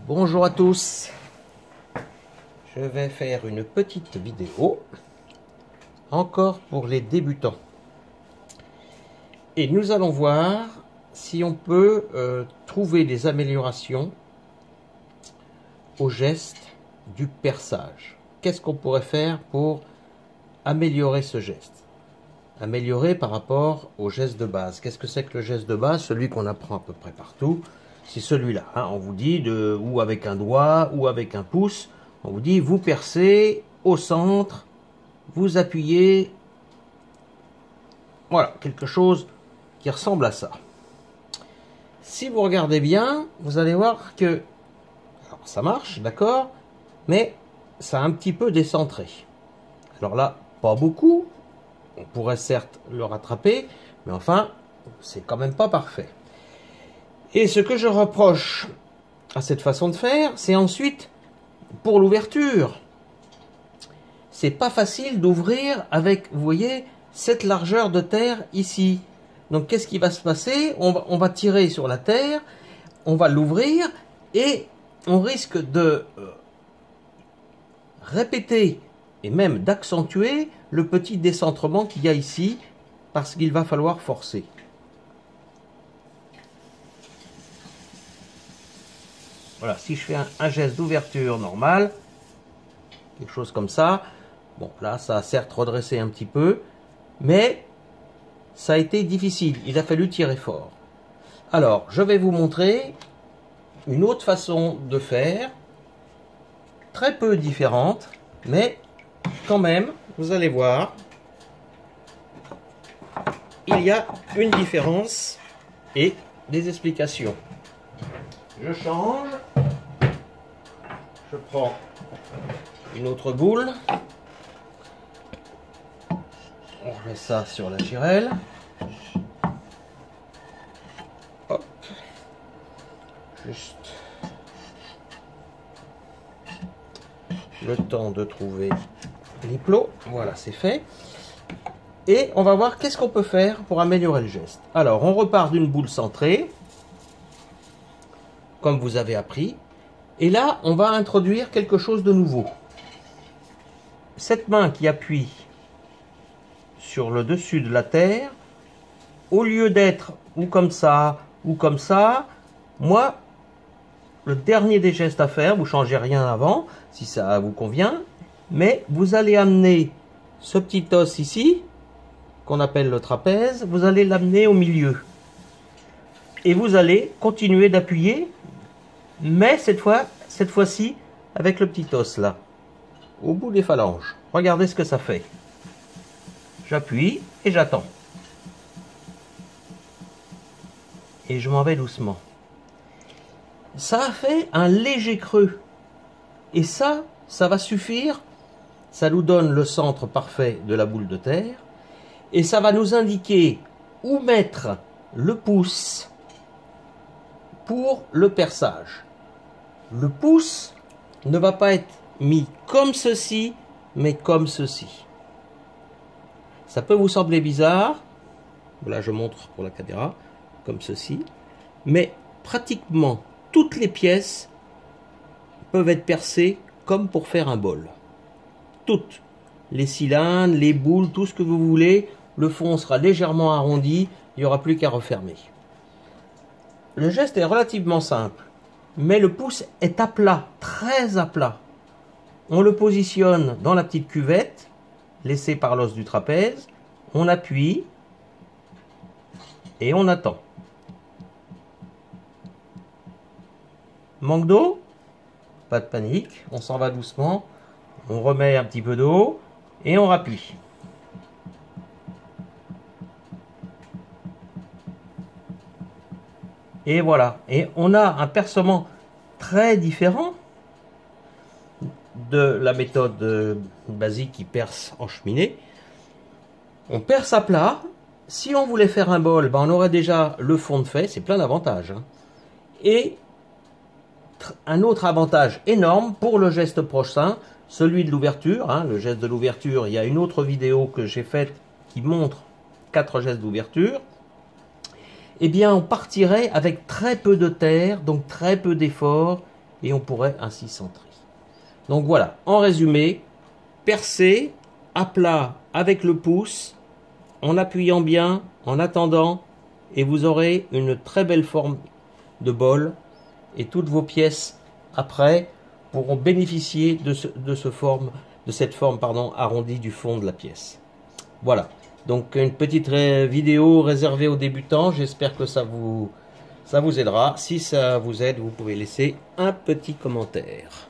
Bonjour à tous, je vais faire une petite vidéo encore pour les débutants et nous allons voir si on peut trouver des améliorations au geste du perçage. Qu'est-ce qu'on pourrait faire pour améliorer ce geste? Améliorer par rapport au geste de base. Qu'est-ce que c'est que le geste de base? Celui qu'on apprend à peu près partout. C'est celui-là, hein. On vous dit, ou avec un doigt, ou avec un pouce, on vous dit, vous percez au centre, vous appuyez, voilà, quelque chose qui ressemble à ça. Si vous regardez bien, vous allez voir que, alors ça marche, d'accord, mais ça a un petit peu décentré. Alors là, pas beaucoup, on pourrait certes le rattraper, mais enfin, c'est quand même pas parfait. Et ce que je reproche à cette façon de faire, c'est ensuite pour l'ouverture. C'est pas facile d'ouvrir avec, vous voyez, cette largeur de terre ici. Donc qu'est-ce qui va se passer? On va tirer sur la terre, on va l'ouvrir et on risque de répéter et même d'accentuer le petit décentrement qu'il y a ici parce qu'il va falloir forcer. Voilà, si je fais un geste d'ouverture normal, quelque chose comme ça, bon là ça a certes redressé un petit peu, mais ça a été difficile, il a fallu tirer fort. Alors, je vais vous montrer une autre façon de faire, très peu différente, mais quand même, vous allez voir, il y a une différence et des explications. Je change, je prends une autre boule, on met ça sur la girelle, hop, juste le temps de trouver les plots, voilà c'est fait, et on va voir qu'est-ce qu'on peut faire pour améliorer le geste. Alors on repart d'une boule centrée, comme vous avez appris. Et là, on va introduire quelque chose de nouveau. Cette main qui appuie sur le dessus de la terre, au lieu d'être ou comme ça, moi, le dernier des gestes à faire, vous ne changez rien avant, si ça vous convient, mais vous allez amener ce petit os ici, qu'on appelle le trapèze, vous allez l'amener au milieu. Et vous allez continuer d'appuyer, mais cette fois-ci, avec le petit os là, au bout des phalanges. Regardez ce que ça fait. J'appuie et j'attends. Et je m'en vais doucement. Ça a fait un léger creux. Et ça va suffire. Ça nous donne le centre parfait de la boule de terre. Et ça va nous indiquer où mettre le pouce pour le perçage. Le pouce ne va pas être mis comme ceci, mais comme ceci. Ça peut vous sembler bizarre. Là, je montre pour la caméra, comme ceci. Mais pratiquement toutes les pièces peuvent être percées comme pour faire un bol. Toutes. Les cylindres, les boules, tout ce que vous voulez. Le fond sera légèrement arrondi. Il n'y aura plus qu'à refermer. Le geste est relativement simple. Mais le pouce est à plat, très à plat. On le positionne dans la petite cuvette, laissée par l'os du trapèze. On appuie et on attend. Manque d'eau? Pas de panique, on s'en va doucement. On remet un petit peu d'eau et on rappuie. Et voilà, et on a un percement très différent de la méthode basique qui perce en cheminée. On perce à plat. Si on voulait faire un bol, ben on aurait déjà le fond de fait, c'est plein d'avantages. Hein. Et un autre avantage énorme pour le geste prochain, celui de l'ouverture. Hein, le geste de l'ouverture, il y a une autre vidéo que j'ai faite qui montre 4 gestes d'ouverture. Eh bien, on partirait avec très peu de terre, donc très peu d'efforts, et on pourrait ainsi centrer. Donc voilà, en résumé, percer à plat avec le pouce, en appuyant bien, en attendant, et vous aurez une très belle forme de bol, et toutes vos pièces après pourront bénéficier de cette forme arrondie du fond de la pièce. Voilà, donc une petite vidéo réservée aux débutants, j'espère que ça vous aidera. Si ça vous aide, vous pouvez laisser un petit commentaire.